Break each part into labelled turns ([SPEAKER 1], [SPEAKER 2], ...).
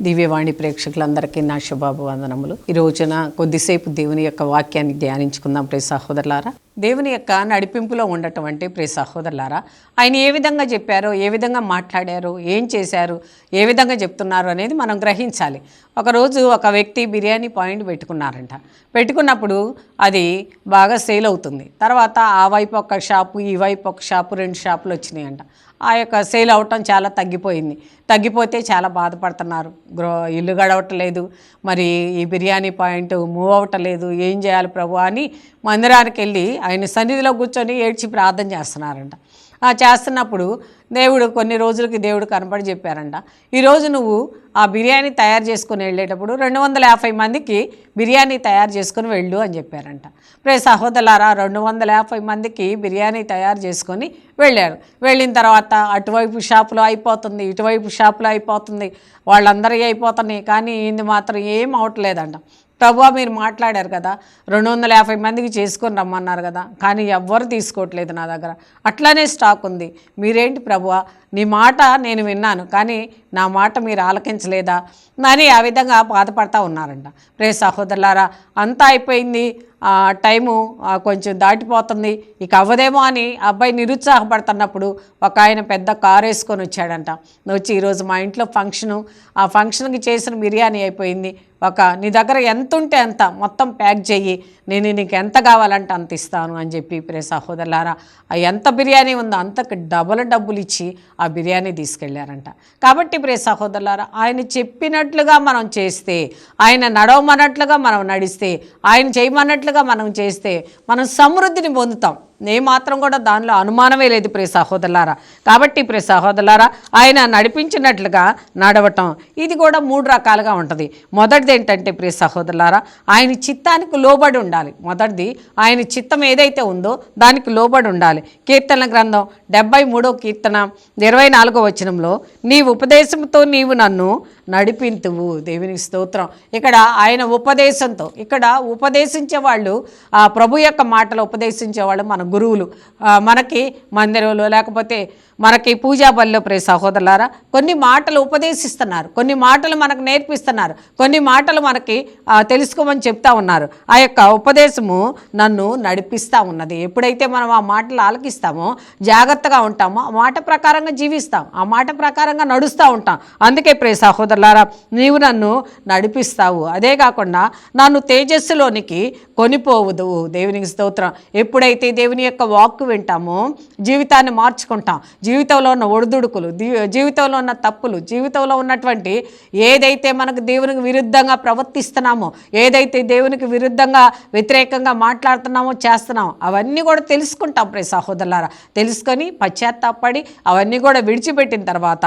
[SPEAKER 1] దివ్యవాణి ప్రేక్షకులందరికీ నా శుభాభివందనములు. ఈ రోజున కొద్దిసేపు దేవుని యొక్క వాక్యాన్ని ధ్యానించుకుందాం. ప్రియ సహోదరులారా, దేవుని యొక్క నడిపింపులో ఉండటం అంటే ప్రియ సహోదరులారా, ఆయన ఏ విధంగా చెప్పారో, ఏ విధంగా మాట్లాడారో, ఏం చేశారు, ఏ విధంగా చెప్తున్నారు అనేది మనం గ్రహించాలి. ఒకరోజు ఒక వ్యక్తి బిర్యానీ పాయింట్ పెట్టుకున్నారంట. పెట్టుకున్నప్పుడు అది బాగా సేల్ అవుతుంది. తర్వాత ఆ వైపు ఒక షాపు, ఈ వైపు ఒక షాపు, 2 షాపులు వచ్చినాయంట. ఆ యొక్క సేల్ అవటం చాలా తగ్గిపోయింది. తగ్గిపోతే చాలా బాధపడుతున్నారు. ఇల్లు గడవట్లేదు, మరి ఈ బిర్యానీ పాయింట్ మూవ్ అవ్వట్లేదు, ఏం చేయాలి ప్రభు అని మందిరానికి వెళ్ళి ఆయన సన్నిధిలో కూర్చొని ఏడ్చి ప్రార్థన చేస్తున్నారంట. చేస్తున్నప్పుడు దేవుడు కొన్ని రోజులకి దేవుడు కనపడి చెప్పారంట, ఈరోజు నువ్వు ఆ బిర్యానీ తయారు చేసుకుని వెళ్ళేటప్పుడు 250 మందికి బిర్యానీ తయారు చేసుకుని వెళ్ళు అని చెప్పారంట. ప్రియ సహోదరులారా, 250 మందికి బిర్యానీ తయారు చేసుకొని వెళ్ళారు. వెళ్ళిన తర్వాత అటువైపు షాపులో అయిపోతుంది, ఇటువైపు షాపులో అయిపోతుంది, వాళ్ళందరికీ అయిపోతున్నాయి, కానీ ఇది మాత్రం ఏం అవట్లేదంట. ప్రభువా, మీరు మాట్లాడారు కదా, 250 మందికి చేసుకొని రమ్మన్నారు కదా, కానీ ఎవ్వరు తీసుకోవట్లేదు నా దగ్గర, అట్లానే స్టాక్ ఉంది. మీరేంటి ప్రభువా, నీ మాట నేను విన్నాను, కానీ నా మాట మీరు ఆలకించలేదా అని ఆ విధంగా బాధపడతా ఉన్నారంట. ప్రియ సహోదరులారా, అంతా అయిపోయింది, టైము కొంచెం దాటిపోతుంది, ఇక అవ్వదేమో అని అబ్బాయి నిరుత్సాహపడుతున్నప్పుడు ఒక ఆయన పెద్ద కారు వేసుకొని వచ్చాడంట. వచ్చి ఈరోజు మా ఇంట్లో ఫంక్షను, ఆ ఫంక్షన్కి చేసిన బిర్యానీ అయిపోయింది, నీ దగ్గర ఎంత ఉంటే అంత మొత్తం ప్యాక్ చెయ్యి, నేను నీకు ఎంత కావాలంటే అంత ఇస్తాను అని చెప్పి ప్రియ సహోదరులారా, ఎంత బిర్యానీ ఉందో అంతకు డబ్బులు ఇచ్చి ఆ బిర్యానీ తీసుకెళ్లారంట. కాబట్టి ప్రియ సహోదరులారా, ఆయన చెప్పినట్లుగా మనం చేస్తే, ఆయన నడవమన్నట్లుగా మనం నడిస్తే, ఆయన చేయమన్నట్లుగా మనం చేస్తే మనం సమృద్ధిని పొందుతాం. మాత్రం కూడా దానిలో అనుమానమే లేదు ప్రియ సహోదరులారా. కాబట్టి ప్రియ సహోదరులారా, ఆయన నడిపించినట్లుగా నడవటం ఇది కూడా 3 రకాలుగా ఉంటుంది. మొదటిది ఏంటంటే ప్రియ సహోదరులారా, ఆయన చిత్తానికి లోబడి ఉండాలి. మొదటిది ఆయన చిత్తం ఏదైతే ఉందో దానికి లోబడి ఉండాలి. కీర్తన గ్రంథం 73వ కీర్తన 24వ వచనంలో, నీ ఉపదేశంతో నీవు నన్ను నడిపింతువు. దేవునికి స్తోత్రం. ఇక్కడ ఆయన ఉపదేశంతో, ఇక్కడ ఉపదేశించే వాళ్ళు, ప్రభు యొక్క మాటలు ఉపదేశించే వాళ్ళు మన గురువులు. మనకి మందిరంలో లేకపోతే మనకి పూజా బలిలో ప్రియ సహోదరులారా కొన్ని మాటలు ఉపదేశిస్తున్నారు, కొన్ని మాటలు మనకు నేర్పిస్తున్నారు, కొన్ని మాటలు మనకి తెలుసుకోమని చెప్తా ఉన్నారు. ఆ యొక్క ఉపదేశము నన్ను నడిపిస్తూ ఉన్నది. ఎప్పుడైతే మనం ఆ మాటలు ఆలకిస్తామో, జాగ్రత్తగా ఉంటామో, ఆ మాట ప్రకారంగా జీవిస్తాం, ఆ మాట ప్రకారంగా నడుస్తూ ఉంటాం. అందుకే ప్రియ సహోదరులారా, నీవు నన్ను నడిపిస్తావు. అదే కాకుండా నన్ను తేజస్సులోనికి కొనిపోవదు. దేవునికి స్తోత్రం. ఎప్పుడైతే దేవుని యొక్క వాక్కు వింటామో జీవితాన్ని మార్చుకుంటాం. జీవితంలో ఉన్న ఒడిదుడుకులు, జీవితంలో ఉన్న తప్పులు, జీవితంలో ఉన్నటువంటి ఏదైతే మనకు దేవునికి విరుద్ధంగా ప్రవర్తిస్తున్నామో, ఏదైతే దేవునికి విరుద్ధంగా వ్యతిరేకంగా మాట్లాడుతున్నామో, చేస్తున్నామో, అవన్నీ కూడా తెలుసుకుంటాం ప్రియ సహోదరులారా. తెలుసుకొని పశ్చాత్తాపడి అవన్నీ కూడా విడిచిపెట్టిన తర్వాత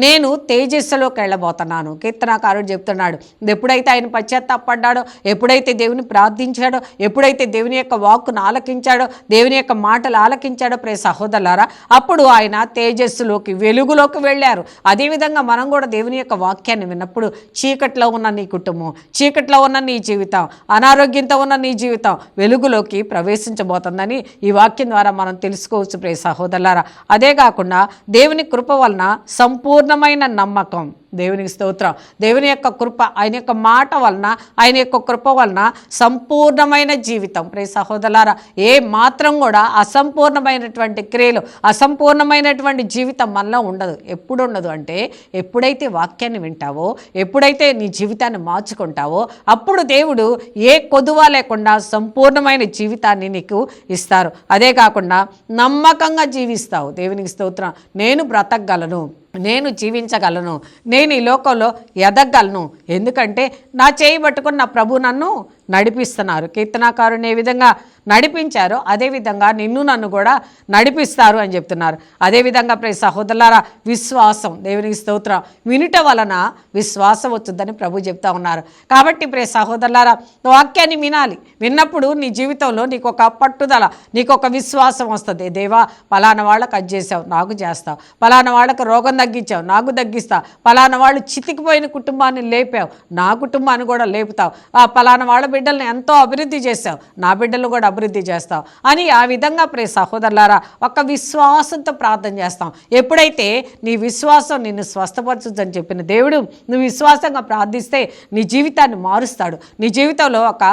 [SPEAKER 1] నేను తేజస్సులోకి వెళ్ళబోతున్నాను. కీర్తనాకారుడు చెప్తున్నాడు, ఎప్పుడైతే ఆయన పశ్చాత్తాపడ్డాడో, ఎప్పుడైతే దేవుని ప్రార్థించాడో, ఎప్పుడైతే దేవుని యొక్క వాక్కును ఆలకించాడో, దేవుని యొక్క మాటలు ఆలకించాడో ప్రియ సహోదరులారా, అప్పుడు ఆయన తేజస్సులోకి, వెలుగులోకి వెళ్ళారు. అదేవిధంగా మనం కూడా దేవుని యొక్క వాక్యాన్ని విన్నప్పుడు చీకట్లో ఉన్న నీ కుటుంబం, చీకట్లో ఉన్న నీ జీవితం, అనారోగ్యంతో ఉన్న నీ జీవితం వెలుగులోకి ప్రవేశించబోతుందని ఈ వాక్యం ద్వారా మనం తెలుసుకోవచ్చు ప్రియ సహోదరులారా. అదే కాకుండా దేవుని కృప వలన సంపూర్ణమైన నమ్మకం. దేవునికి స్తోత్రం. దేవుని యొక్క కృప, ఆయన యొక్క మాట వలన, ఆయన యొక్క కృప వలన సంపూర్ణమైన జీవితం. ప్రియ సహోదరులారా, ఏ మాత్రం కూడా అసంపూర్ణమైనటువంటి క్రియలు, అసంపూర్ణమైనటువంటి జీవితం మనలో ఉండదు. ఎప్పుడు ఉండదు అంటే, ఎప్పుడైతే వాక్యాన్ని వింటావో, ఎప్పుడైతే నీ జీవితాన్ని మార్చుకుంటావో, అప్పుడు దేవుడు ఏ కొదువ లేకుండా సంపూర్ణమైన జీవితాన్ని నీకు ఇస్తారు. అదే కాకుండా నమ్మకంగా జీవిస్తావు. దేవునికి స్తోత్రం. నేను బ్రతకగలను, నేను జీవించగలను, నేను ఈ లోకంలో ఎదగలను, ఎందుకంటే నా చేయి పట్టుకుని నా ప్రభు నన్ను నడిపిస్తున్నారు. కీర్తనాకారుని ఏ విధంగా నడిపించారో అదేవిధంగా నిన్ను నన్ను కూడా నడిపిస్తారు అని చెప్తున్నారు. అదేవిధంగా ప్రియ సహోదరులారా, విశ్వాసం. దేవునికి స్తోత్రం. వినుట వలన విశ్వాసం వచ్చుద్దని ప్రభు చెప్తా ఉన్నారు. కాబట్టి ప్రియ సహోదరులారా, వాక్యాన్ని వినాలి. విన్నప్పుడు నీ జీవితంలో నీకు ఒక పట్టుదల, నీకు ఒక విశ్వాసం వస్తుంది. దేవా, పలానా వాళ్ళకు అది చేసావు, నాకు చేస్తావు. పలానా వాళ్ళకు రోగం తగ్గించావు, నాకు తగ్గిస్తావు. పలానా వాళ్ళు చితికిపోయిన కుటుంబాన్ని లేపావు, నా కుటుంబాన్ని కూడా లేపుతావు. పలానా వాళ్ళ బిడ్డల్ని ఎంతో అభివృద్ధి చేస్తావు, నా బిడ్డలు కూడా అభివృద్ధి చేస్తావు అని ఆ విధంగా ప్రియ సహోదరులారా ఒక విశ్వాసంతో ప్రార్థన చేస్తాం. ఎప్పుడైతే నీ విశ్వాసం నిన్ను స్వస్థపరచుదని చెప్పిన దేవుడు నువ్వు విశ్వాసంగా ప్రార్థిస్తే నీ జీవితాన్ని మారుస్తాడు. నీ జీవితంలో ఒక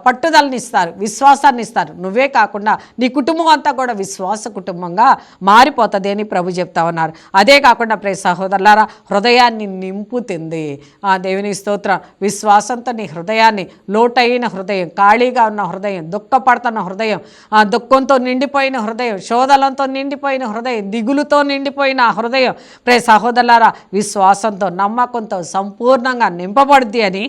[SPEAKER 1] పట్టుదలని ఇస్తారు, విశ్వాసాన్ని ఇస్తారు. నువ్వే కాకుండా నీ కుటుంబం అంతా కూడా విశ్వాస కుటుంబంగా మారిపోతుంది అని ప్రభు చెప్తా ఉన్నారు. అదే కాకుండా ప్రియ సహోదరులారా హృదయాన్ని నింపుతుంది. దేవుని స్తోత్రం. విశ్వాసంతో నీ హృదయాన్ని, లోటైన హృదయం, ఖాళీగా ఉన్న హృదయం, దుఃఖపడుతున్న హృదయం, దుఃఖంతో నిండిపోయిన హృదయం, శోధనతో నిండిపోయిన హృదయం, దిగులుతో నిండిపోయిన హృదయం ప్రియ సహోదరులారా విశ్వాసంతో, నమ్మకంతో సంపూర్ణంగా నింపబడుద్ది అని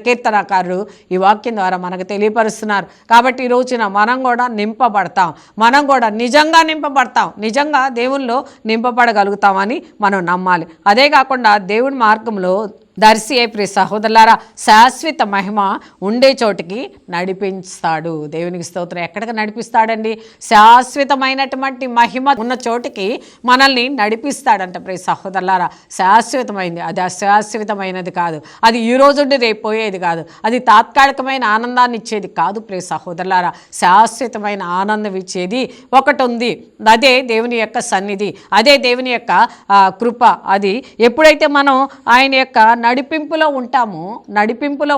[SPEAKER 1] కీర్తనకారులు ఈ వాక్యం ద్వారా మనకు తెలియపరుస్తున్నారు. కాబట్టి ఈ రోజున మనం కూడా నింపబడతాం, మనం కూడా నిజంగా నింపబడతాం, నిజంగా దేవుల్లో నింపబడగలుగుతామని మనం నమ్మాలి. అదే కాకుండా దేవుడి మార్గంలో దర్శి ప్రియ సహోదరులారా శాశ్వత మహిమ ఉండే చోటికి నడిపిస్తాడు. దేవునికి స్తోత్రం. ఎక్కడికి నడిపిస్తాడండి? శాశ్వతమైనటువంటి మహిమ ఉన్న చోటికి మనల్ని నడిపిస్తాడంట ప్రియ సహోదరులారా. శాశ్వతమైంది, అది అశాశ్వతమైనది కాదు. అది ఈ రోజుండి రేపు పోయేది కాదు. అది తాత్కాలికమైన ఆనందాన్ని ఇచ్చేది కాదు ప్రియ సహోదరులారా. శాశ్వతమైన ఆనందం ఇచ్చేది ఒకటి ఉంది, అదే దేవుని యొక్క సన్నిధి, అదే దేవుని యొక్క కృప. అది ఎప్పుడైతే మనం ఆయన యొక్క నడిపింపులో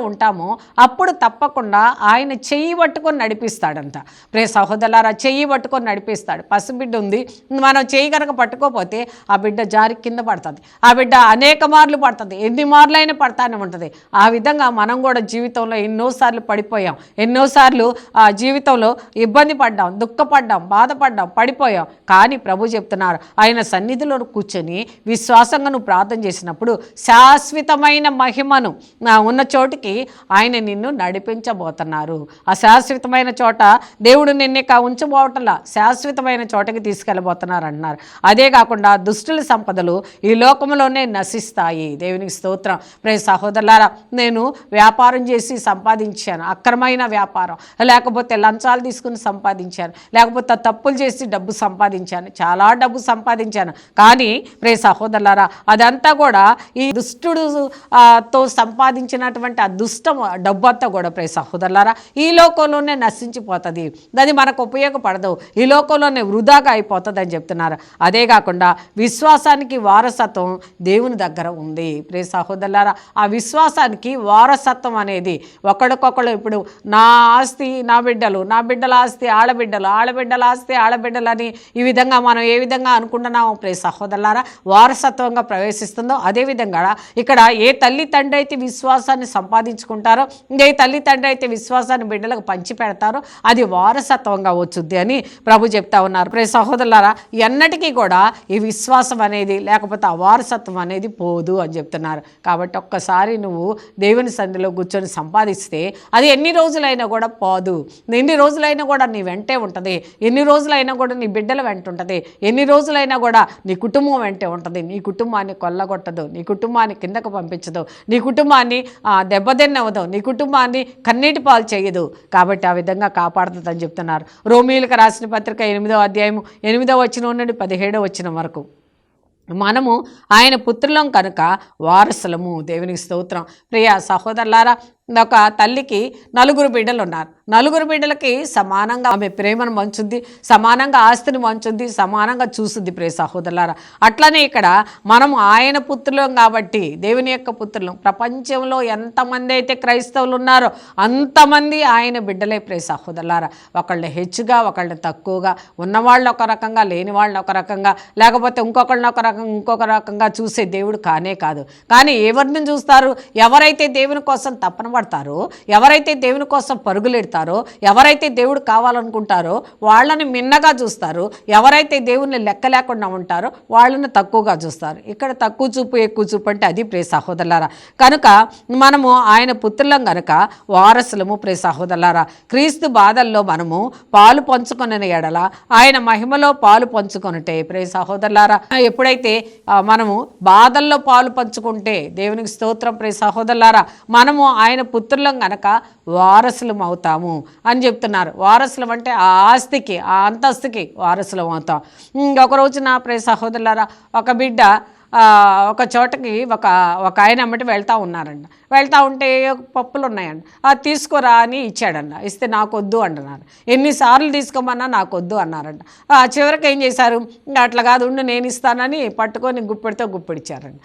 [SPEAKER 1] ఉంటామో అప్పుడు తప్పకుండా ఆయన చెయ్యి పట్టుకొని నడిపిస్తాడంట ప్రియ సహోదరులారా. చెయ్యి పట్టుకొని నడిపిస్తాడు. పసిబిడ్డ ఉంది, మనం చెయ్యి కనుక పట్టుకోపోతే ఆ బిడ్డ జారి కింద పడుతుంది, ఆ బిడ్డ అనేక మార్లు పడుతుంది, ఎన్ని మార్లు అయినా పడతానే ఉంటుంది. ఆ విధంగా మనం కూడా జీవితంలో ఎన్నోసార్లు పడిపోయాం, ఎన్నోసార్లు ఆ జీవితంలో ఇబ్బంది పడ్డాం, దుఃఖపడ్డాం, బాధపడ్డాం, పడిపోయాం. కానీ ప్రభు చెప్తున్నారు ఆయన సన్నిధిలో కూర్చొని విశ్వాసంగా నువ్వు ప్రార్థన చేసినప్పుడు శాశ్వతమైన మహిమను ఉన్న చోటికి ఆయన నిన్ను నడిపించబోతున్నారు. ఆ శాశ్వతమైన చోట దేవుడు నిన్ను ఉంచబోవటంలా శాశ్వతమైన చోటకి తీసుకెళ్ళబోతున్నారు అంటున్నారు. అదే కాకుండా దుష్టుల సంపదలు ఈ లోకంలోనే నశిస్తాయి. దేవునికి స్తోత్రం. ప్రియ సహోదరులారా నేను వ్యాపారం చేసి సంపాదించాను, అక్రమైన వ్యాపారం, లేకపోతే లంచాలు తీసుకుని సంపాదించాను, లేకపోతే తప్పులు చేసి డబ్బు సంపాదించాను, చాలా డబ్బు సంపాదించాను. కానీ ప్రియ సహోదరులారా అదంతా కూడా ఈ దుష్టుడు తో సంపాదించినటువంటి ఆ డబ్బు అంతా కూడా ప్రియ సహోదరులారా ఈ లోకంలోనే నశించిపోతుంది, అది మనకు ఉపయోగపడదు, ఈ లోకంలోనే వృధాగా అయిపోతుంది అని చెప్తున్నారు. అదే కాకుండా విశ్వాసానికి వారసత్వం దేవుని దగ్గర ఉంది ప్రియ సహోదరులారా. ఆ విశ్వాసానికి వారసత్వం అనేది ఒకడికొకడు, ఇప్పుడు నా ఆస్తి నా బిడ్డలు, నా బిడ్డల ఆస్తి ఆడబిడ్డలు, ఆడబిడ్డల ఆస్తి ఆడబిడ్డలు అని ఈ విధంగా మనం ఏ విధంగా అనుకుంటున్నామో ప్రియ సహోదరులారా వారసత్వంగా ప్రవేశిస్తుందో అదేవిధంగా ఇక్కడ ఏ తల్లి తండ్రి అయితే విశ్వాసాన్ని సంపాదించుకుంటారో, ఏ తల్లి తండ్రి అయితే విశ్వాసాన్ని బిడ్డలకు పంచి పెడతారో అది వారసత్వంగా వచ్చుద్ది అని ప్రభు చెప్తా ఉన్నారు. ప్రియ సహోదరులారా ఎన్నటికీ కూడా ఈ విశ్వాసం అనేది లేకపోతే ఆ వారసత్వం అనేది పోదు అని చెప్తున్నారు. కాబట్టి ఒక్కసారి నువ్వు దేవుని సన్నిధిలో కూర్చొని సంపాదిస్తే అది ఎన్ని రోజులైనా కూడా పోదు, ఎన్ని రోజులైనా కూడా నీ వెంటే ఉంటుంది, ఎన్ని రోజులైనా కూడా నీ బిడ్డల వెంట ఉంటుంది, ఎన్ని రోజులైనా కూడా నీ కుటుంబం వెంటే ఉంటుంది. నీ కుటుంబాన్ని కొల్లగొట్టదు, నీ కుటుంబాన్ని కిందకు పంపించదు, నీ కుటుంబాన్ని దెబ్బతిన్నవదు, నీ కుటుంబాన్ని కన్నీటి పాలు చేయదు. కాబట్టి ఆ విధంగా కాపాడుతుందని చెప్తున్నారు. రోమీయులకు రాసిన పత్రిక 8వ అధ్యాయము 8వ వచనం నుండి 17వ వచనం వరకు మనము ఆయన పుత్రులం కనుక వారసులము. దేవునికి స్తోత్రం. ప్రియ సహోదరులారా ఒక తల్లికి 4 బిడ్డలు ఉన్నారు. 4 బిడ్డలకి సమానంగా ఆమె ప్రేమను పంచుద్ది, సమానంగా ఆస్తిని పంచుద్ది, సమానంగా చూస్తుంది ప్రియ సహోదరులారా. అట్లనే ఇక్కడ మనము ఆయన పుత్రులం కాబట్టి దేవుని యొక్క పుత్రులం. ప్రపంచంలో ఎంతమంది అయితే క్రైస్తవులు ఉన్నారో అంతమంది ఆయన బిడ్డలే ప్రియ సహోదరులారా. ఒకళ్ళని హెచ్చుగా ఒకళ్ళని తక్కువగా, ఉన్నవాళ్ళు ఒక రకంగా లేని వాళ్ళని ఒక రకంగా, లేకపోతే ఇంకొక రకంగా చూసే దేవుడు కానే కాదు. కానీ ఎవరిని చూస్తారు? ఎవరైతే దేవుని కోసం తపన పడతారో, ఎవరైతే దేవుని కోసం పరుగులెడతారో, ఎవరైతే దేవుడు కావాలనుకుంటారో వాళ్ళని మిన్నగా చూస్తారు, ఎవరైతే దేవుని లెక్క లేకుండా ఉంటారో వాళ్ళని తక్కువగా చూస్తారు. ఇక్కడ తక్కువ చూపు ఎక్కువ చూపు అంటే అది ప్రియ సహోదరులారా. కనుక మనము ఆయన పుత్రులం కనుక వారసులము ప్రియ సహోదరులారా. క్రీస్తు బాధల్లో మనము పాలు పంచుకొనిన ఎడల ఆయన మహిమలో పాలు పంచుకొనుటే ప్రియ సహోదరులారా. ఎప్పుడైతే మనము బాధల్లో పాలు పంచుకుంటే దేవునికి స్తోత్రం ప్రియ సహోదరులారా, మనము ఆయన పుత్రులం గనక వారసులం అవుతాము అని చెప్తున్నారు. వారసులం అంటే ఆ ఆస్తికి, ఆ అంతస్తుకి వారసులం అవుతాం. ఒక రోజున ప్రియ సహోదరులారా ఒక బిడ్డ ఒక చోటకి ఒక ఆయన అమ్మటి వెళ్తూ ఉన్నారంట. వెళ్తూ ఉంటే పప్పులు ఉన్నాయండి, అది తీసుకోరా అని ఇచ్చాడంట. ఇస్తే నాకొద్దు అంటున్నారు. ఎన్నిసార్లు తీసుకోమన్నా నాకొద్దు అన్నారంట. చివరికి ఏం చేశారు, అట్లా కాదు ఉండు నేను ఇస్తానని పట్టుకొని గుప్పెడితో గుప్పెడిచ్చారండి.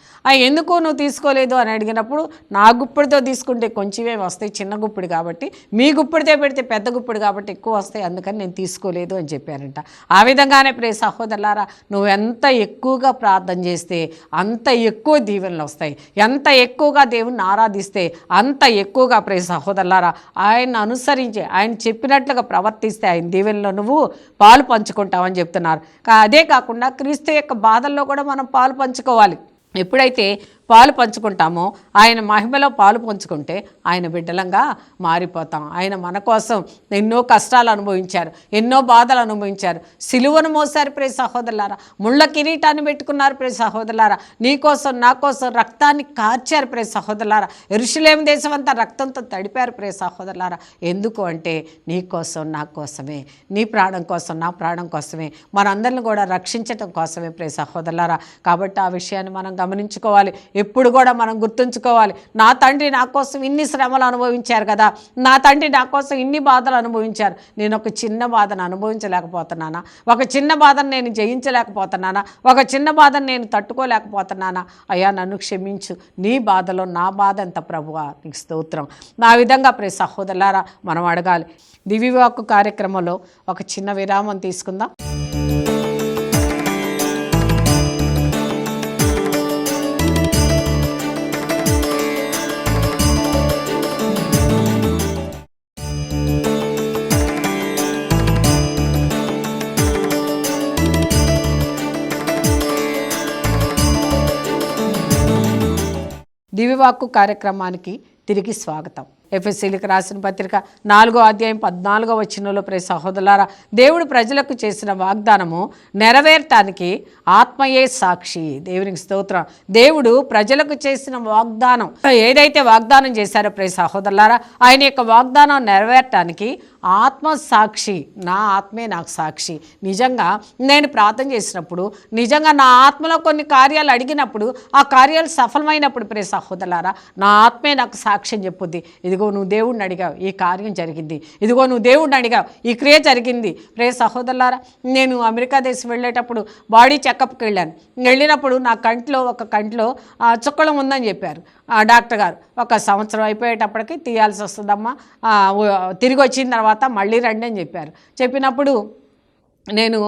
[SPEAKER 1] ఎందుకు నువ్వు తీసుకోలేదు అని అడిగినప్పుడు, నా గుప్పెడితో తీసుకుంటే కొంచెమే వస్తాయి, చిన్న గుప్పిడి కాబట్టి, మీ గుప్పిడితో పెడితే పెద్ద గుప్పిడి కాబట్టి ఎక్కువ వస్తాయి, అందుకని నేను తీసుకోలేదు అని చెప్పారంట. ఆ విధంగానే ప్రియ సహోదరులారా, నువ్వు ఎంత ఎక్కువగా ప్రార్థన చేస్తే అంత ఎక్కువ దీవెనలు వస్తాయి. ఎంత ఎక్కువగా దేవుణ్ణి ఆరాధిస్తే అంత ఎక్కువగా ప్రియ సహోదరులారా ఆయన్ని అనుసరించి ఆయన చెప్పినట్లుగా ప్రవర్తిస్తే ఆయన దీవెనలో నువ్వు పాలు పంచుకుంటావని చెప్తున్నారు. అదే కాకుండా క్రీస్తు యొక్క బాధల్లో కూడా మనం పాలు పంచుకోవాలి. ఎప్పుడైతే పాలు పంచుకుంటామో, ఆయన మహిమలో పాలు పంచుకుంటే ఆయన బిడ్డలంగా మారిపోతాం. ఆయన మన కోసం ఎన్నో కష్టాలు అనుభవించారు, ఎన్నో బాధలు అనుభవించారు, సిలువను మోసారు ప్రియ సహోదరులారా, ముళ్ళ కిరీటాన్ని పెట్టుకున్నారు ప్రియ సహోదరులారా, నీ కోసం నా కోసం రక్తాన్ని కార్చారు ప్రియ సహోదరులారా, యెరూషలేము దేశం అంతా రక్తంతో తడిపారు ప్రియ సహోదరులారా. ఎందుకు అంటే నీ కోసం నా కోసమే, నీ ప్రాణం కోసం నా ప్రాణం కోసమే, మనందరిని కూడా రక్షించటం కోసమే ప్రియ సహోదరులారా. కాబట్టి ఆ విషయాన్ని మనం గమనించుకోవాలి. ఎప్పుడు కూడా మనం గుర్తుంచుకోవాలి, నా తండ్రి నా కోసం ఇన్ని శ్రమలు అనుభవించారు కదా, నా తండ్రి నా కోసం ఇన్ని బాధలు అనుభవించారు, నేను ఒక చిన్న బాధను అనుభవించలేకపోతున్నానా, ఒక చిన్న బాధను నేను జయించలేకపోతున్నానా, ఒక చిన్న బాధను నేను తట్టుకోలేకపోతున్నానా, అయ్యా నన్ను క్షమించు, నీ బాధలో నా బాధ ఎంత ప్రభువా, నీకు స్తోత్రం. నా విధంగా ప్రియ సహోదరులారా మనం అడగాలి. దివ్యవాక్కు కార్యక్రమంలో ఒక చిన్న విరామం తీసుకుందాం. దివ్యవాక్కు కార్యక్రమానికి తిరిగి స్వాగతం. ఎఫెసీయులకు రాసిన పత్రిక 4వ అధ్యాయం 14వ వచనంలో ప్రియ సహోదరులారా, దేవుడు ప్రజలకు చేసిన వాగ్దానము నెరవేరటానికి ఆత్మయే సాక్షి. దేవునికి స్తోత్రం. దేవుడు ప్రజలకు చేసిన వాగ్దానం ఏదైతే వాగ్దానం చేశారో ప్రియ సహోదరులారా, ఆయన యొక్క వాగ్దానం నెరవేరటానికి ఆత్మ సాక్షి, నా ఆత్మే నాకు సాక్షి. నిజంగా నేను ప్రార్థన చేసినప్పుడు, నిజంగా నా ఆత్మలో కొన్ని కార్యాలు అడిగినప్పుడు, ఆ కార్యాలు సఫలమైనప్పుడు ప్రియ సహోదరులారా, నా ఆత్మే నాకు సాక్ష్యం చెప్పుద్ది. ఇదిగో నువ్వు దేవుడిని అడిగావు, ఈ కార్యం జరిగింది, ఇదిగో నువ్వు దేవుడిని అడిగావు, ఈ క్రియ జరిగింది. ప్రియ సహోదరులారా, నేను అమెరికా దేశం వెళ్ళేటప్పుడు బాడీ చెకప్కి వెళ్ళినప్పుడు నా ఒక కంట్లో చుక్కలం ఉందని చెప్పారు డాక్టర్ గారు. 1 సంవత్సరం అయిపోయేటప్పటికి తీయాల్సి వస్తుందమ్మా, తిరిగి వచ్చిన తర్వాత మళ్ళీ రండి అని చెప్పారు. చెప్పినప్పుడు నేను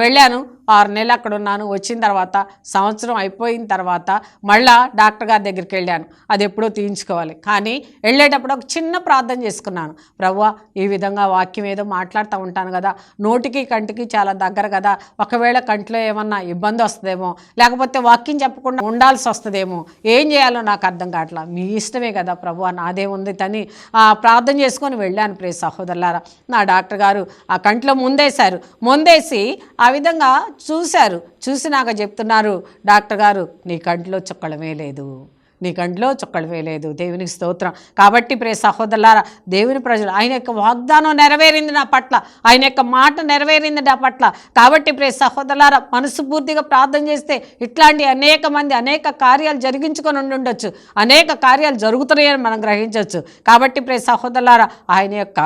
[SPEAKER 1] వెళ్ళాను, 6 నెలలు అక్కడ ఉన్నాను. వచ్చిన తర్వాత సంవత్సరం అయిపోయిన తర్వాత మళ్ళా డాక్టర్ గారి దగ్గరికి వెళ్ళాను. అది ఎప్పుడో తీయించుకోవాలి. కానీ వెళ్ళేటప్పుడు ఒక చిన్న ప్రార్థన చేసుకున్నాను. ప్రభువా, ఈ విధంగా వాక్యం ఏదో మాట్లాడుతూ ఉంటాను కదా, నోటికి కంటికి చాలా దగ్గర కదా, ఒకవేళ కంట్లో ఏమన్నా ఇబ్బంది వస్తుందేమో, లేకపోతే వాక్యం చెప్పకుండా ఉండాల్సి వస్తుందేమో, ఏం చేయాలో నాకు అర్థం కావట్లా, మీ ఇష్టమే కదా ప్రభువా, నాదే ఉంది తని ప్రార్థన చేసుకొని వెళ్ళాను ప్రియ సహోదరులారా. నా డాక్టర్ గారు ఆ కంట్లో ముందేసి ఆ విధంగా చూసి నాకు చెప్తున్నారు, డాక్టర్ గారు నీ కంట్లో చుక్కడమే లేదు, నీ కంట్లో చుక్కడమే లేదు. దేవునికి స్తోత్రం. కాబట్టి ప్రియ సహోదరులారా, దేవుని ప్రజలు, ఆయన యొక్క వాగ్దానం నెరవేరింది నా పట్ల, ఆయన యొక్క మాట నెరవేరింది నా పట్ల. కాబట్టి ప్రియ సహోదరులారా, మనస్ఫూర్తిగా ప్రార్థన చేస్తే ఇట్లాంటి అనేక కార్యాలు జరిగించుకొని ఉండొచ్చు, అనేక కార్యాలు జరుగుతున్నాయని మనం గ్రహించవచ్చు. కాబట్టి ప్రియ సహోదరులారా, ఆయన యొక్క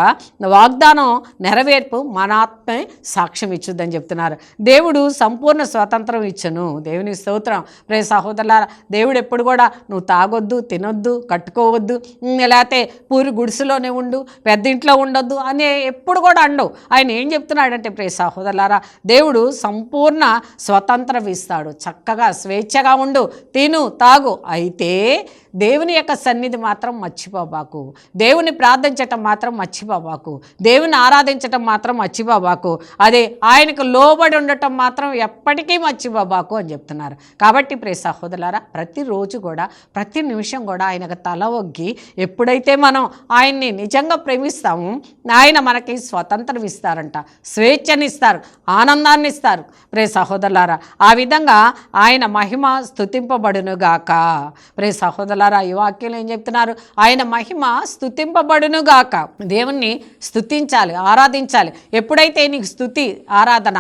[SPEAKER 1] వాగ్దానం నెరవేర్పు మన ఆత్మే సాక్ష్యం ఇచ్చుద్దని చెప్తున్నారు. దేవుడు సంపూర్ణ స్వాతంత్రం ఇచ్చును. దేవునికి స్తోత్రం. ప్రియ సహోదరులారా, దేవుడు ఎప్పుడు కూడా నువ్వు తాగొద్దు, తినొద్దు, కట్టుకోవద్దు, లేకపోతే పూరి గుడిసెలోనే ఉండు, పెద్ద ఇంట్లో ఉండొద్దు అని ఎప్పుడు కూడా అండవు. ఆయన ఏం చెప్తున్నాడంటే ప్రియ సహోదరులారా, దేవుడు సంపూర్ణ స్వతంత్రం ఇస్తాడు. చక్కగా స్వేచ్ఛగా ఉండు, తిను, తాగు. అయితే దేవుని యొక్క సన్నిధి మాత్రం మర్చిపోబాకు, దేవుని ప్రార్థించటం మాత్రం మర్చిపోబాకు, దేవుని ఆరాధించటం మాత్రం మర్చిపోబాకు, అదే ఆయనకు లోబడి ఉండటం మాత్రం ఎప్పటికీ మర్చిపోబాకు అని చెప్తున్నారు. కాబట్టి ప్రియ సహోదరులారా, ప్రతిరోజు కూడా, ప్రతి నిమిషం కూడా ఆయనకు తల ఒగ్గి ఎప్పుడైతే మనం ఆయన్ని నిజంగా ప్రేమిస్తామో ఆయన మనకి స్వతంత్రం ఇస్తారంట, స్వేచ్ఛని ఇస్తారు, ఆనందాన్ని ఇస్తారు. ప్రియ సహోదరులారా, ఆ విధంగా ఆయన మహిమ స్తుతింపబడునుగాక. ప్రియ సహోదరులారా, సహోదరులారా, ఈ వాక్యంలో ఏం చెప్తున్నారు? ఆయన మహిమ స్తుతింపబడును గాక. దేవుణ్ణి స్తుతించాలి, ఆరాధించాలి. ఎప్పుడైతే నీకు స్తుతి ఆరాధన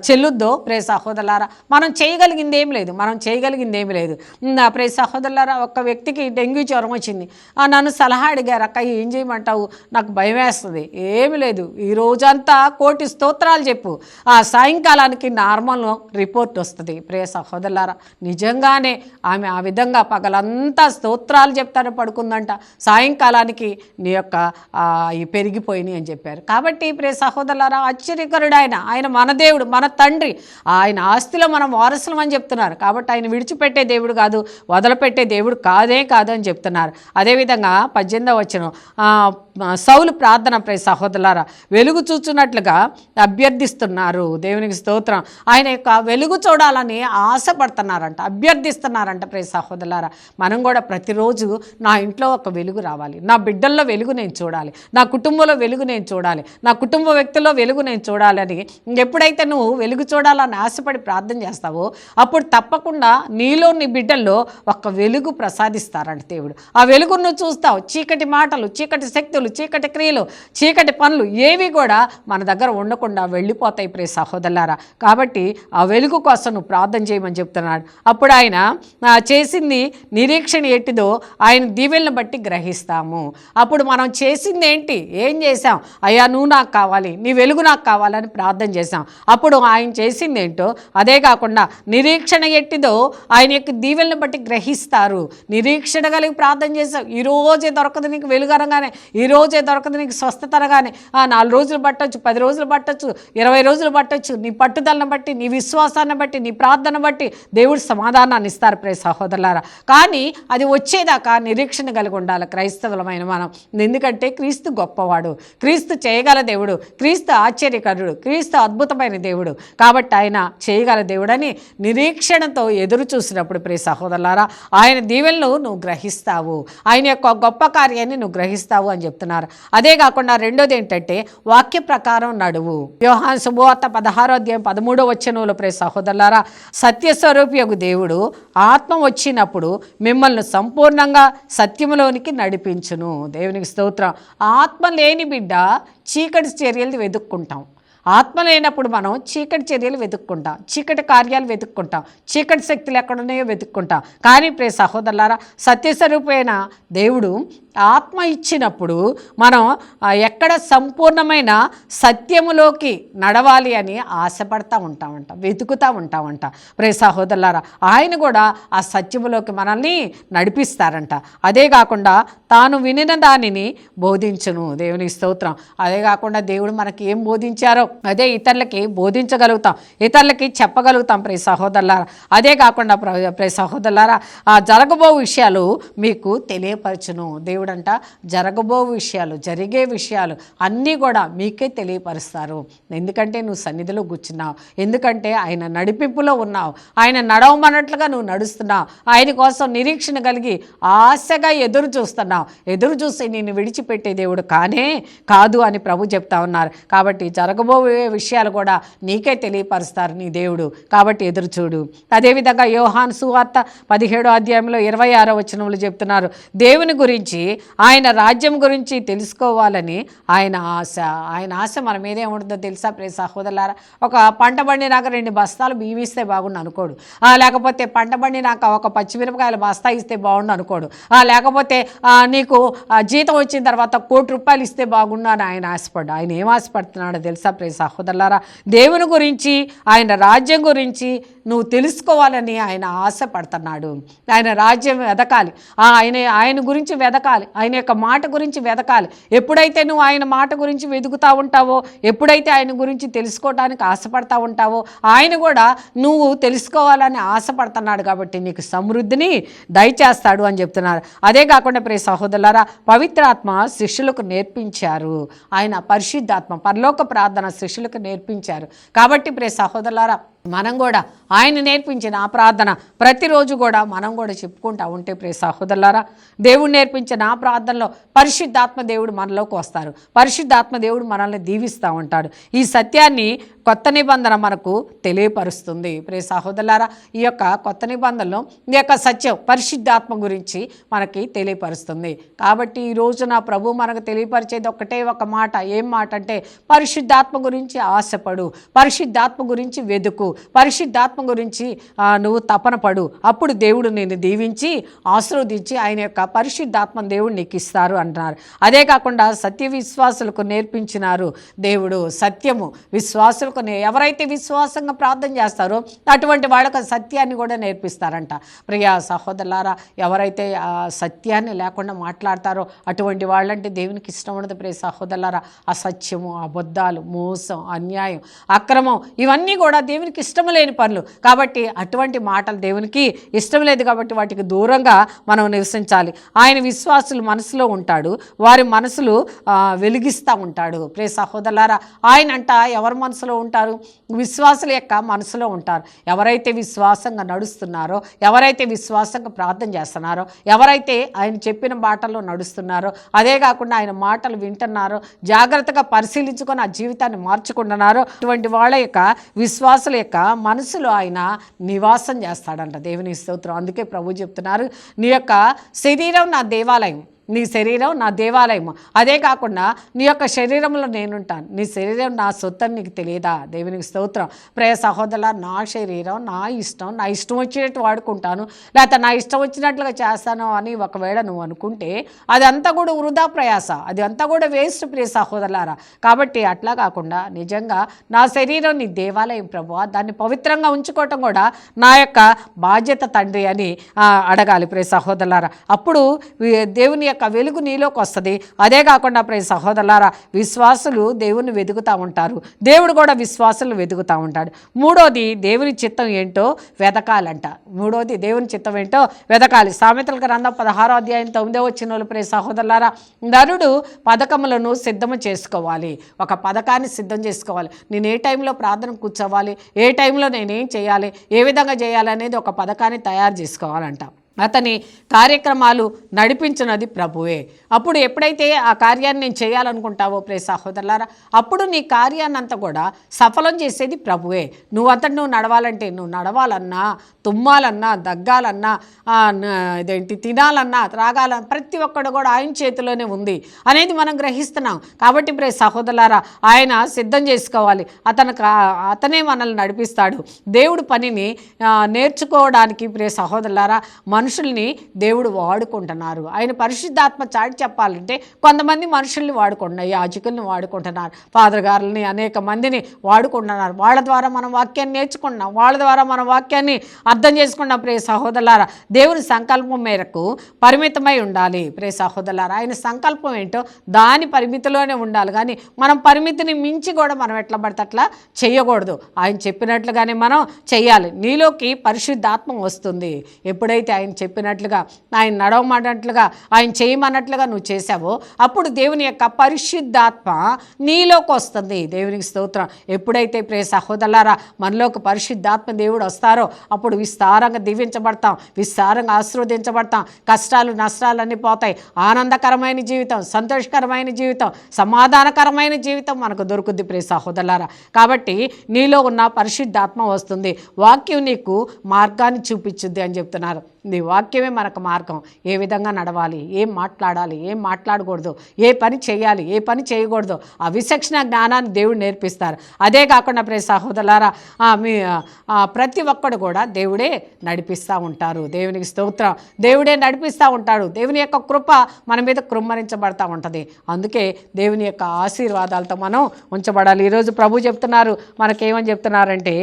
[SPEAKER 1] చెల్లుద్దో ప్రియ సహోదరులారా, మనం చేయగలిగింది ఏం లేదు, ప్రియ సహోదరులారా, ఒక వ్యక్తికి డెంగ్యూ జ్వరం వచ్చింది. నన్ను సలహా అడిగారు, అక్క ఏం చేయమంటావు, నాకు భయం వేస్తుంది. ఏమి లేదు, ఈ రోజంతా కోటి స్తోత్రాలు చెప్పు, ఆ సాయంకాలానికి నార్మల్ రిపోర్ట్ వస్తుంది. ప్రియ సహోదరులారా, నిజంగానే ఆమె ఆ విధంగా పగలంతా స్తోత్రాలు చెప్తాను పడుకుందంట, సాయంకాలానికి నీ యొక్క పెరిగిపోయినాయి అని చెప్పారు. కాబట్టి ప్రియ సహోదరులారా, ఆశ్చర్యకరుడు ఆయన మన దేవుడు, మన తండ్రి, ఆయన ఆస్తిలో మనం వారసులం అని చెప్తున్నారు. కాబట్టి ఆయన విడిచిపెట్టే దేవుడు కాదు, వదలపెట్టే దేవుడు కాదు అని చెప్తున్నారు. అదేవిధంగా 18వ వచనం, సౌలు ప్రార్థన ప్రియ సహోదరులారా, వెలుగు చూచున్నట్లుగా అభ్యర్థిస్తున్నారు. దేవునికి స్తోత్రం. ఆయన యొక్క వెలుగు చూడాలని ఆశపడుతున్నారంట, అభ్యర్థిస్తున్నారంట. ప్రియ సహోదరులారా, మనం కూడా ప్రతిరోజు నా ఇంట్లో ఒక వెలుగు రావాలి, నా బిడ్డల్లో వెలుగు నేను చూడాలి, నా కుటుంబంలో వెలుగు నేను చూడాలి, నా కుటుంబ వ్యక్తుల్లో వెలుగు నేను చూడాలని ఎప్పుడైతే నువ్వు వెలుగు చూడాలని ఆశపడి ప్రార్థన చేస్తావో అప్పుడు తప్పకుండా నీలో నీ బిడ్డల్లో ఒక వెలుగు ప్రసాదిస్తారంట దేవుడు. ఆ వెలుగును నువ్వు చూస్తావు. చీకటి మాటలు, చీకటి శక్తులు, చీకటి క్రియలు, చీకటి పనులు ఏవి కూడా మన దగ్గర ఉండకుండా వెళ్ళిపోతాయి ప్రియ సహోదరులారా. కాబట్టి ఆ వెలుగు కోసం నువ్వు ప్రార్థన చేయమని చెప్తున్నాడు. అప్పుడు ఆయన చేసింది నిరీక్షణ ఎట్టిదో ఆయన దీవెలను బట్టి గ్రహిస్తాము. అప్పుడు మనం చేసింది ఏంటి, ఏం చేసాం? అయ్యా నువ్వు నాకు కావాలి, నీ వెలుగు నాకు కావాలని ప్రార్థన చేశాం. అప్పుడు ఆయన చేసింది ఏంటో అదే కాకుండా నిరీక్షణ ఎట్టిదో ఆయన యొక్క దీవెలను బట్టి గ్రహిస్తారు. నిరీక్షణ కలిగి ప్రార్థన చేసావు, ఈరోజే దొరకదు నీకు వెలుగు అనగానే, ఈరోజే దొరకదు నీకు స్వస్థత అనగానే 4 రోజులు పట్టచ్చు, 10 రోజులు పట్టచ్చు, 20 రోజులు పట్టచ్చు. నీ పట్టుదలను బట్టి, నీ విశ్వాసాన్ని బట్టి, నీ ప్రార్థన బట్టి దేవుడు సమాధానాన్ని ఇస్తారు ప్రియ సహోదరులారా. కానీ అది వచ్చేదాకా నిరీక్షణ కలిగి ఉండాలి క్రైస్తవులమైన మనం. ఎందుకంటే క్రీస్తు గొప్పవాడు, క్రీస్తు చేయగల దేవుడు, క్రీస్తు ఆశ్చర్యకరుడు, క్రీస్తు అద్భుతమైన దేవుడు. కాబట్టి ఆయన చేయగల దేవుడని నిరీక్షణతో ఎదురు చూసినప్పుడు ప్రియ సహోదరులారా, ఆయన దీవెనలు నువ్వు గ్రహిస్తావు, ఆయన యొక్క గొప్ప కార్యాన్ని నువ్వు గ్రహిస్తావు అని చెప్తున్నారు. అదే కాకుండా రెండోది ఏంటంటే వాక్య ప్రకారం నడువు. యోహాను శుభవార్త 16వ అధ్యాయం 13వ వచనంలో ప్రియ సహోదరులారా, సత్యస్వరూపియగు దేవుడు ఆత్మ వచ్చినప్పుడు మిమ్మల్ని సంపూర్ణంగా సత్యములోనికి నడిపించును. దేవునికి స్తోత్రం. ఆత్మ లేని బిడ్డ చీకటి చర్యలు వెతుక్కుంటాం. ఆత్మ లేనప్పుడు మనం చీకటి చర్యలు వెతుక్కుంటాం, చీకటి కార్యాలు వెతుక్కుంటాం, చీకటి శక్తులు ఎక్కడున్నాయో వెతుక్కుంటాం. కానీ ప్రియ సహోదరులారా, సత్యస్వరూపైన దేవుడు ఆత్మ ఇచ్చినప్పుడు మనం ఎక్కడ సంపూర్ణమైన సత్యములోకి నడవాలి అని ఆశపడతా ఉంటామంట, వెతుకుతూ ఉంటామంట. ప్రియ సహోదరులారా, ఆయన కూడా ఆ సత్యములోకి మనల్ని నడిపిస్తారంట. అదే కాకుండా తాను వినిన దానిని బోధించును. దేవునికి స్తోత్రం. అదే కాకుండా దేవుడు మనకి ఏం బోధించారో అదే ఇతరులకి బోధించగలుగుతాం, ఇతరులకి చెప్పగలుగుతాం ప్రియ సహోదరులారా. అదే కాకుండా ప్రియ సహోదరులారా, జరగబో విషయాలు మీకు తెలియపరచును. దేవుడు అంట జరగబో విషయాలు, జరిగే విషయాలు అన్నీ కూడా మీకే తెలియపరుస్తారు. ఎందుకంటే నువ్వు సన్నిధిలో కూర్చున్నావు, ఎందుకంటే ఆయన నడిపింపులో ఉన్నావు, ఆయన నడవమన్నట్లుగా నువ్వు నడుస్తున్నావు, ఆయన కోసం నిరీక్షణ కలిగి ఆశగా ఎదురు చూస్తున్నావు. ఎదురు చూసి నిన్ను విడిచిపెట్టే దేవుడు కాదు అని ప్రభు చెప్తా ఉన్నారు. కాబట్టి జరగబో విషయాలు కూడా నీకే తెలియపరుస్తారు నీ దేవుడు. కాబట్టి ఎదురు చూడు. అదేవిధంగా యోహాను సువార్త 17వ అధ్యాయంలో 26వ వచనంలో చెప్తున్నారు, దేవుని గురించి, ఆయన రాజ్యం గురించి తెలుసుకోవాలని ఆయన ఆశ మన మీద ఏముంటుందో తెలుసా ప్రియ సహోదరులారా? ఒక పంట పండినాక 2 బస్తాలు బియ్యం ఇస్తే బాగుండు అనుకోడు, లేకపోతే పంట పండినాక ఒక పచ్చిమిరపకాయల బస్తా ఇస్తే బాగుండు అనుకోడు, లేకపోతే నీకు జీతం వచ్చిన తర్వాత ₹1 కోటి ఇస్తే బాగుండు అని ఆయన ఆశపడ్డా. ఆయన ఏం ఆశపడుతున్నాడో తెలుసా ప్రియ సహోదరులారా? దేవుని గురించి, ఆయన రాజ్యం గురించి నువ్వు తెలుసుకోవాలని ఆయన ఆశపడుతున్నాడు. ఆయన రాజ్యం వెదకాలి, ఆయన గురించి వెదకాలి, ఆయన యొక్క మాట గురించి వెదకాలి. ఎప్పుడైతే నువ్వు ఆయన మాట గురించి వెతుకుతూ ఉంటావో, ఎప్పుడైతే ఆయన గురించి తెలుసుకోవడానికి ఆశపడతా ఉంటావో, ఆయన కూడా నువ్వు తెలుసుకోవాలని ఆశపడుతున్నాడు కాబట్టి నీకు సమృద్ధిని దయచేస్తాడు అని చెప్తున్నారు. అదే కాకుండా ప్రియ సహోదరులారా, పవిత్రాత్మ శిష్యులకు నేర్పించారు. ఆయన పరిశుద్ధాత్మ పరలోక ప్రార్థన శిష్యులకు నేర్పించారు. కాబట్టి ప్రియ సహోదరులారా, మనం కూడా ఆయన నేర్పించిన ఆ ప్రార్థన ప్రతిరోజు కూడా మనం కూడా చెప్పుకుంటూ ఉంటే ప్రియ సహోదరులారా, దేవుడు నేర్పించిన ఆ ప్రార్థనలో పరిశుద్ధాత్మ దేవుడు మనలోకి వస్తారు, పరిశుద్ధాత్మ దేవుడు మనల్ని దీవిస్తూ ఉంటాడు. ఈ సత్యాన్ని కొత్త నిబంధన మనకు తెలియపరుస్తుంది. ప్రియ సహోదరులారా, ఈ యొక్క కొత్త నిబంధనలో ఈ యొక్క సత్యం పరిశుద్ధాత్మ గురించి మనకి తెలియపరుస్తుంది. కాబట్టి ఈ రోజున ప్రభు మనకు తెలియపరిచేది ఒకటే ఒక మాట. ఏం మాట అంటే పరిశుద్ధాత్మ గురించి ఆశపడు, పరిశుద్ధాత్మ గురించి వెదుకు, పరిశుద్ధాత్మ గురించి నువ్వు తపన పడు. అప్పుడు దేవుడు నేను దీవించి ఆశీర్వదించి ఆయన యొక్క పరిశుద్ధాత్మ దేవుడు నీకు ఇస్తారు అంటున్నారు. అదే కాకుండా సత్య విశ్వాసులకు నేర్పించినారు దేవుడు. సత్యము విశ్వాసులకు ఎవరైతే విశ్వాసంగా ప్రార్థన చేస్తారో అటువంటి వాళ్ళకు సత్యాన్ని కూడా నేర్పిస్తారంట. ప్రియ సహోదరులారా, ఎవరైతే ఆ సత్యాన్ని లేకుండా మాట్లాడతారో అటువంటి వాళ్ళంటే దేవునికి ఇష్టం ఉండదు. ప్రియ సహోదరులారా, అసత్యము, అబద్ధాలు, మోసం, అన్యాయం, అక్రమం ఇవన్నీ కూడా దేవునికి ఇష్టం లేని పనులు. కాబట్టి అటువంటి మాటలు దేవునికి ఇష్టం లేదు. కాబట్టి వాటికి దూరంగా మనం నివసించాలి. ఆయన విశ్వాసులు మనసులో ఉంటాడు, వారి మనసులు వెలిగిస్తూ ఉంటాడు. ప్రియ సహోదరులారా, ఆయన అంట ఎవరి మనసులో ఉంటారు? విశ్వాసుల యొక్క మనసులో ఉంటారు. ఎవరైతే విశ్వాసంగా నడుస్తున్నారో, ఎవరైతే విశ్వాసంగా ప్రార్థన చేస్తున్నారో, ఎవరైతే ఆయన చెప్పిన మాటల్లో నడుస్తున్నారో, అదే కాకుండా ఆయన మాటలు వింటున్నారో, జాగ్రత్తగా పరిశీలించుకొని ఆ జీవితాన్ని మార్చుకుంటున్నారో అటువంటి వాళ్ళ యొక్క విశ్వాసుల యొక్క మనసులో ఆయన నివాసం చేస్తాడంట. దేవుని స్తోత్రం. అందుకే ప్రభు చెప్తున్నారు, నీ యొక్క శరీరం నా దేవాలయం, నీ శరీరం నా దేవాలయం. అదే కాకుండా నీ యొక్క శరీరంలో నేనుంటాను, నీ శరీరం నా సొత్తని నీకు తెలియదా? దేవునికి స్తోత్రం. ప్రియ సహోదరుల, నా శరీరం నా ఇష్టం వచ్చినట్టు వాడుకుంటాను, లేకపోతే నా ఇష్టం వచ్చినట్లుగా చేస్తాను అని ఒకవేళ నువ్వు అనుకుంటే అదంతా కూడా వృధా ప్రయాస, అది అంతా కూడా వేస్ట్. ప్రియ సహోదరులారా, కాబట్టి అట్లా కాకుండా నిజంగా నా శరీరం నీ దేవాలయం ప్రభువా, దాన్ని పవిత్రంగా ఉంచుకోవటం కూడా నా యొక్క బాధ్యత తండ్రి అని అడగాలి. ప్రియ సహోదరులారా, అప్పుడు దేవుని యొక్క వెలుగు నీలోకి వస్తుంది. అదే కాకుండా ప్రియ సహోదరులారా, విశ్వాసులు దేవుని వెతుకుతూ ఉంటారు, దేవుడు కూడా విశ్వాసులు వెతుకుతూ ఉంటాడు. మూడోది దేవుని చిత్తం ఏంటో వెతకాలంట. మూడోది దేవుని చిత్తం ఏంటో వెతకాలి. సామెతల గ్రంథం 16వ అధ్యాయం 9వ వచనంలో ప్రియ సహోదరులారా, నరుడు పథకములను సిద్ధము చేసుకోవాలి. ఒక పథకాన్ని సిద్ధం చేసుకోవాలి. నేను ఏ టైంలో ప్రార్థన కూర్చోవాలి, ఏ టైంలో నేనేం చేయాలి, ఏ విధంగా చేయాలి అనేది ఒక పథకాన్ని తయారు చేసుకోవాలంట. అతని కార్యక్రమాలు నడిపించినది ప్రభువే. అప్పుడు ఎప్పుడైతే ఆ కార్యాన్ని నేను చేయాలనుకుంటావో ప్రియ సహోదరులారా, అప్పుడు నీ కార్యాన్ని అంతా కూడా సఫలం చేసేది ప్రభువే. నువ్వు నడవాలంటే, నువ్వు నడవాలన్నా, తుమ్మాలన్నా, దగ్గాలన్నా, ఇదేంటి తినాలన్నా, త్రాగాలన్నా ప్రతి ఒక్కడు కూడా ఆయన చేతిలోనే ఉంది అనేది మనం గ్రహిస్తున్నాం. కాబట్టి ప్రియ సహోదరులారా, ఆయన సిద్ధం చేసుకోవాలి. అతనే మనల్ని నడిపిస్తాడు. దేవుడు పనిని నేర్చుకోవడానికి ప్రియ సహోదరులారా మనుషుల్ని దేవుడు వాడుకుంటున్నారు. ఆయన పరిశుద్ధాత్మ చాటి చెప్పాలంటే కొంతమంది మనుషుల్ని వాడుకుంటున్నారు, యాజకుల్ని వాడుకుంటున్నారు, ఫాదర్ గారులని అనేక మందిని వాడుకుంటున్నారు. వాళ్ళ ద్వారా మనం వాక్యాన్ని నేర్చుకుంటున్నాం, వాళ్ళ ద్వారా మన వాక్యాన్ని అర్థం చేసుకున్నాం. ప్రియ సహోదరులారా, దేవుని సంకల్పం మేరకు పరిమితమై ఉండాలి. ప్రియ సహోదరులారా, ఆయన సంకల్పం ఏంటో దాని పరిమితిలోనే ఉండాలి. కానీ మనం పరిమితిని మించి కూడా మనం ఎట్లా పడితే అట్లా చేయకూడదు. ఆయన చెప్పినట్లుగానే మనం చెయ్యాలి. నీలోకి పరిశుద్ధాత్మ వస్తుంది ఎప్పుడైతే ఆయన చెప్పినట్లుగా, ఆయన నడవమన్నట్లుగా, ఆయన చేయమన్నట్లుగా నువ్వు చేసావో అప్పుడు దేవుని యొక్క పరిశుద్ధాత్మ నీలోకి వస్తుంది. దేవునికి స్తోత్రం. ఎప్పుడైతే ప్రియ సహోదరులారా మనలోకి పరిశుద్ధాత్మ దేవుడు వస్తారో అప్పుడు విస్తారంగా దీవించబడతాం, విస్తారంగా ఆశీర్వదించబడతాం. కష్టాలు నష్టాలన్నీ పోతాయి. ఆనందకరమైన జీవితం, సంతోషకరమైన జీవితం, సమాధానకరమైన జీవితం మనకు దొరుకుద్ది ప్రియ సహోదరులారా. కాబట్టి నీలో ఉన్న పరిశుద్ధాత్మ వస్తుంది. వాక్యం నీకు మార్గాన్ని చూపించుద్ది అని చెప్తున్నారు. నీ వాక్యమే మనకు మార్గం. ఏ విధంగా నడవాలి, ఏం మాట్లాడాలి, ఏం మాట్లాడకూడదు, ఏ పని చేయాలి, ఏ పని చేయకూడదు, ఆ విచక్షణ జ్ఞానాన్ని దేవుడు నేర్పిస్తారు. అదే కాకుండా ప్రియ సహోదరులారా, ప్రతి ఒక్కడు కూడా దేవుడే నడిపిస్తూ ఉంటారు. దేవునికి స్తోత్రం. దేవుడే నడిపిస్తూ ఉంటాడు. దేవుని యొక్క కృప మన మీద కృమ్మరించబడతా ఉంటుంది. అందుకే దేవుని యొక్క ఆశీర్వాదాలతో మనం ఉంచబడాలి. ఈరోజు ప్రభు చెప్తున్నారు, మనకేమని చెప్తున్నారంటే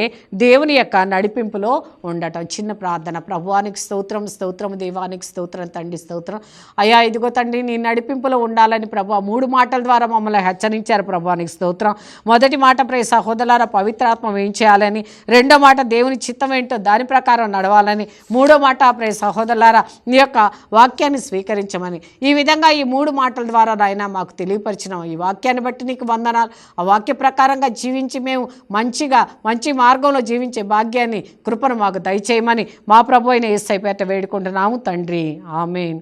[SPEAKER 1] దేవుని యొక్క నడిపింపులో ఉండటం. చిన్న ప్రార్థన. ప్రభువానికి స్తోత్రం, స్తోత్రం దేవానికి స్తోత్రం తండ్రి స్తోత్రం. అయ్యా ఇదిగో తండ్రి నీ నడిపింపులో ఉండాలని ప్రభు 3 మాటల ద్వారా మమ్మల్ని హెచ్చరించారు. ప్రభువానికి స్తోత్రం. మొదటి మాట ప్రియ సహోదరులారా పవిత్రాత్మ ఏం చేయాలని, రెండో మాట దేవుని చిత్తం ఏంటో దాని ప్రకారం నడవాలని, మూడో మాట ప్రియ సహోదరులారా నీ యొక్క వాక్యాన్ని స్వీకరించమని. ఈ విధంగా ఈ 3 మాటల ద్వారా నాయన మాకు తెలియపరిచినాం. ఈ వాక్యాన్ని బట్టి నీకు వందనాలు. ఆ వాక్య ప్రకారంగా జీవించి మేము మంచి మార్గంలో జీవించే భాగ్యాన్ని కృపను మాకు దయచేయమని మా ప్రభు అయిన యేసయ్య పేరిట వేడుకుంటున్నాము తండ్రి. ఆమేన్.